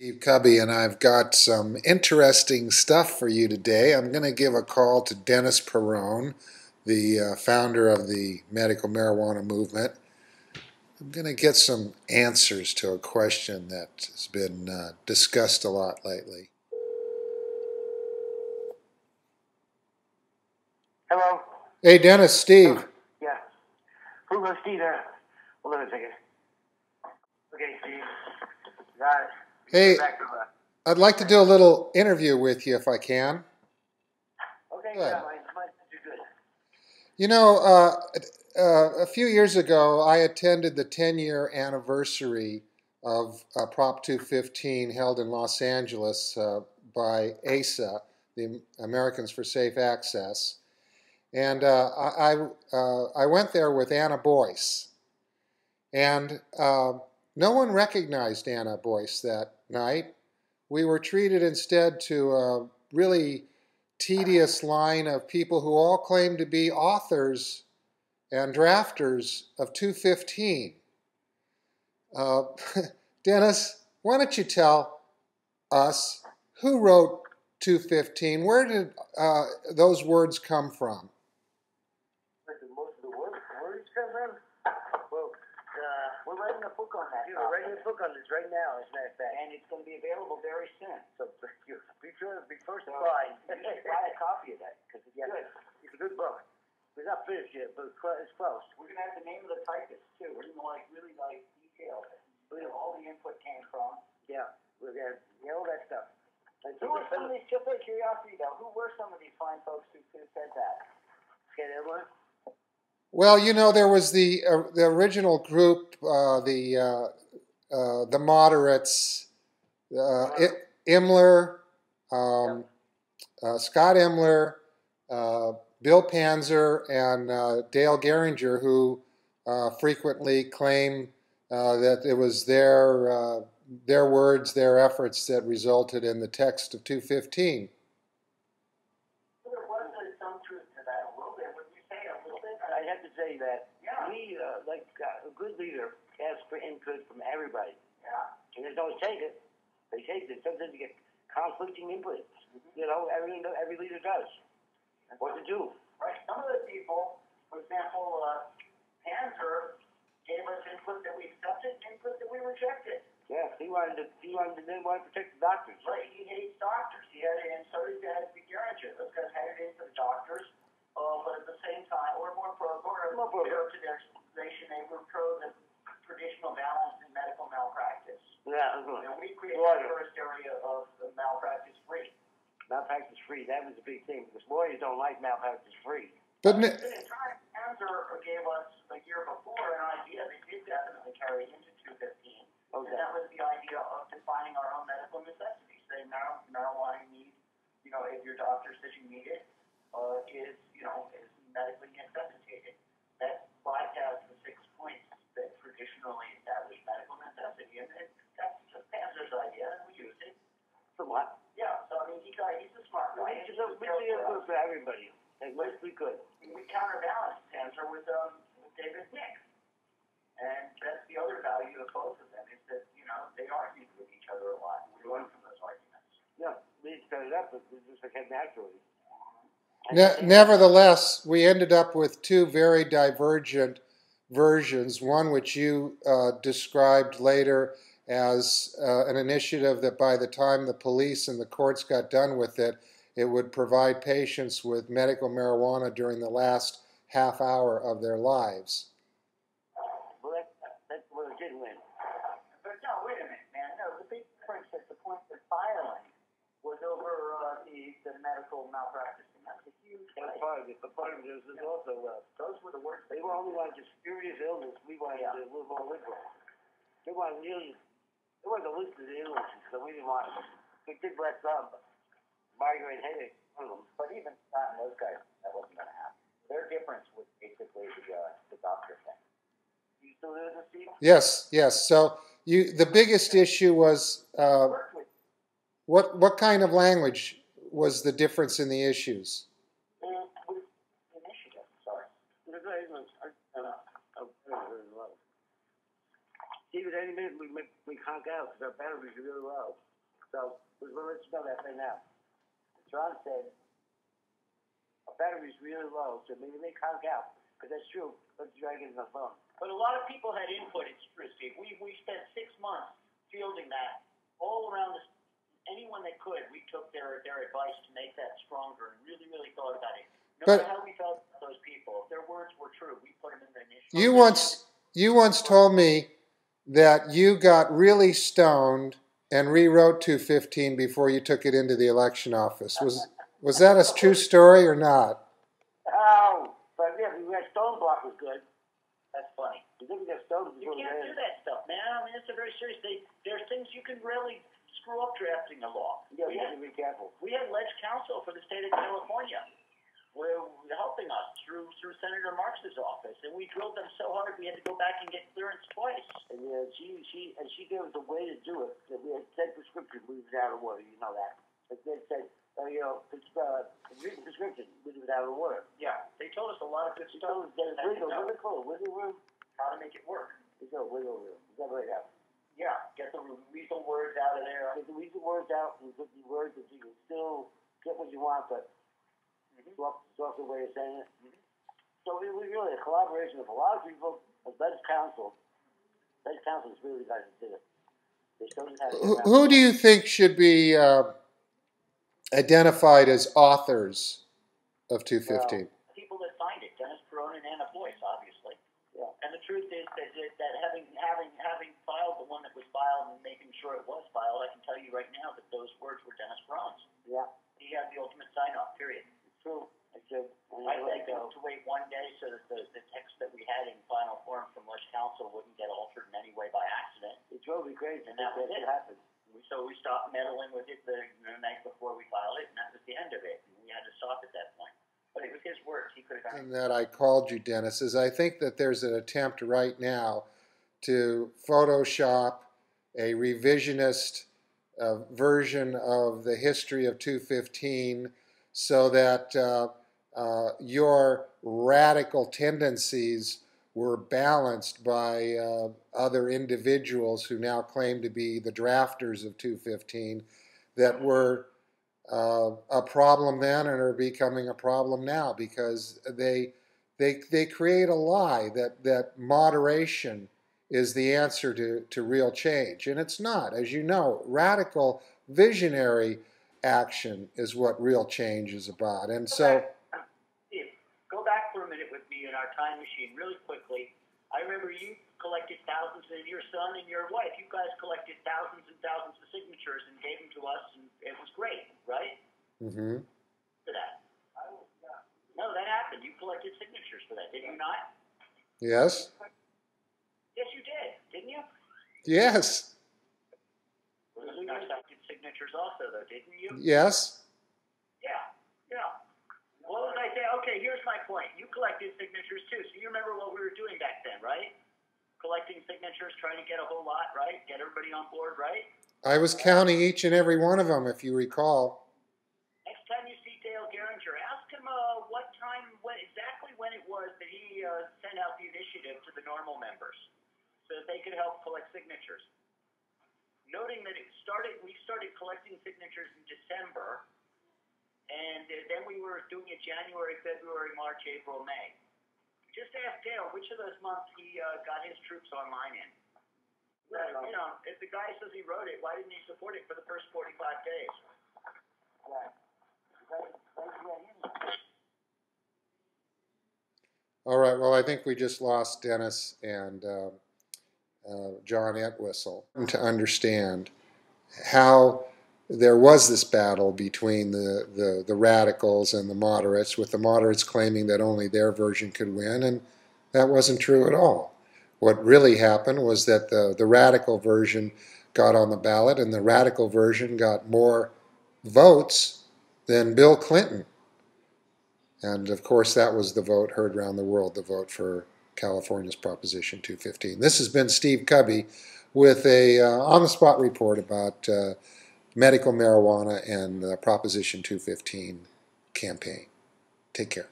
Steve Cubby, and I've got some interesting stuff for you today. I'm going to give a call to Dennis Peron, the founder of the medical marijuana movement. I'm going to get some answers to a question that has been discussed a lot lately. Hello? Hey, Dennis, Steve. Yeah. Who was Steve there? Hold on a second. Okay, Steve. Got it. Hey, Back to I'd like to do a little interview with you if I can. Okay, Good. yeah, my you're good. You know, a few years ago, I attended the 10-year anniversary of Prop 215 held in Los Angeles by ASA, the Americans for Safe Access. And I went there with Anna Boyce. And no one recognized Anna Boyce that night. We were treated instead to a really tedious line of people who all claimed to be authors and drafters of 215. Dennis, why don't you tell us who wrote 215? Where did those words come from? Most of the words come from? Well, we're writing a book on that. We're writing a book on this right now, as a matter of fact. And it's going to be available very soon. So be sure to be first to buy. You should buy a copy of that, because it's good. It's a good book. We're not finished yet, but it's close. We're going to have the name of the typist, too. We're going to really detail where all the input came from. Yeah, we're going to all that stuff. And who were some of these, just out of curiosity, though, who were some of these fine folks who could have said that? Okay, everyone? Well, you know, there was the original group, the moderates, Imler, Scott Imler, Bill Panzer, and Dale Geringer, who frequently claim that it was their words, their efforts that resulted in the text of 215. I have to say that we, a good leader, asks for input from everybody. Yeah. And they don't take it. They take it. Sometimes you get conflicting input. You know, every leader does. What to do. Right. Some of the people, for example, Panzer gave us input that we accepted, input that we rejected. Yeah, he wanted to protect the doctors. Right. He hates doctors. He had it in, so did Geringer. Those guys had it in for the doctors. But at the same time, or more pro to their nation, they were pro the traditional balance in medical malpractice. Yeah. And we created the first area of the malpractice free. Malpractice free, that was a big thing, because lawyers don't like malpractice free. But at the same time, Panzer gave us a year before an idea that did definitely carry into 215. Okay. And that was the idea of defining our own medical necessities. Saying marijuana needs, if your doctor says you need it, is medically necessitated. That bypassed the 6 points that traditionally established medical necessity. And that's just Panzer's idea, and we used it. For what? Yeah, so he's a smart guy. We did it for everybody, as much as we could. We counterbalanced Panzer with David Nick. And that's the other value of both of them, is that, they argued with each other a lot. We learned from those arguments. Yeah, we set it up, but we just came naturally. Nevertheless, we ended up with two very divergent versions, one which you described later as an initiative that by the time the police and the courts got done with it, it would provide patients with medical marijuana during the last half hour of their lives. Well, that's where it did win. But no, wait a minute, man. No, the big difference at the point that filing was over the medical malpractice. That's a huge That's part of it. But part of it is also, those were the words. They were only like serious illness. We wanted to live more liberal. They wanted to list the illnesses, so we didn't want them. We did let some. Migraine headache, one of them. But even those guys, that wasn't going to happen. Their difference was basically the doctor thing. You still there, Steve? Yes. So the biggest issue was what kind of language was the difference in the issues? Initiative, sorry. Steve, at any minute we conk out because our batteries are really low. So we'll let you know that right now. John said our battery's really low, so maybe they conk out. Because that's true. Let's try to get on the phone. But a lot of people had input. It's true, Steve. We spent 6 months fielding that all around this. Anyone that could, we took their advice to make that stronger and really, really thought about it. No matter how we felt about those people, if their words were true, we put them in the initial. You once told me that you got really stoned and rewrote 215 before you took it into the election office. Was that a true story or not? Oh, but yeah, we got stone block was good. That's funny. You think we got stoned before you can't do that stuff, man. I mean, it's a very serious thing. There's things you can really screw up drafting a law. Yeah, we have to be careful. We had ledge counsel for the state of California. Were helping us through Senator Marx's office, and we drilled them so hard we had to go back and get clearance twice. And she gave us a way to do it. That we had 10 prescriptions moved out of water. You know that. Like they said, written prescription moved out of water. Yeah, they told us a lot of good stuff. There's wiggle room. How to make it work? There's no wiggle room. Is that right now? Yeah, get the weasel words out of there. Get the weasel words out and put the words that you can still get what you want, but. Swap the way of saying it. So it was really a collaboration of a lot of people, of Ledge Council. Ledge Council is really guys that did it. They showed us how to Who do you think should be identified as authors of 215? People that signed it, Dennis Peron and Anna Boyce, obviously. Yeah. And the truth is that having filed the one that was filed and making sure it was filed, I can tell you right now that those words were Dennis Peron's. Yeah. He had the ultimate sign-off, period. True. I begged him to wait 1 day so that the text that we had in final form from Ledge Council wouldn't get altered in any way by accident. It drove me crazy. And that was it. So we stopped meddling with it the night before we filed it, and that was the end of it. And we had to stop at that point. But it was his words. He could have done it. And that I called you, Dennis, is I think that there's an attempt right now to Photoshop a revisionist version of the history of 215 so that your radical tendencies were balanced by other individuals who now claim to be the drafters of 215 that were a problem then and are becoming a problem now because they create a lie that moderation is the answer to real change. And it's not. As you know, radical visionary action is what real change is about. And so... Steve, go back for a minute with me in our time machine really quickly. I remember you collected thousands, and your son and your wife, you guys collected thousands and thousands of signatures and gave them to us, and it was great, right? Mm-hmm. For that. No, that happened. You collected signatures for that, did you not? Yes. Yes, you did, didn't you? Yes. You guys collected signatures also, though, didn't you? Yes. Yeah. What was I saying? Okay, here's my point. You collected signatures, too, so you remember what we were doing back then, right? Collecting signatures, trying to get a whole lot, right? Get everybody on board, right? I was counting each and every one of them, if you recall. Next time you see Dale Geringer, ask him exactly when it was that he sent out the initiative to the normal members so that they could help collect signatures. Noting that we started collecting signatures in December, and then we were doing it January, February, March, April, May. Just ask Dale which of those months he got his troops online in. If the guy says he wrote it, why didn't he support it for the first 45 days? All right, well, I think we just lost Dennis and John Entwistle to understand how there was this battle between the radicals and the moderates, with the moderates claiming that only their version could win, and that wasn't true at all. What really happened was that the radical version got on the ballot, and the radical version got more votes than Bill Clinton. And of course, that was the vote heard around the world, the vote for California's Proposition 215. This has been Steve Cubby with a on-the-spot report about medical marijuana and the Proposition 215 campaign. Take care.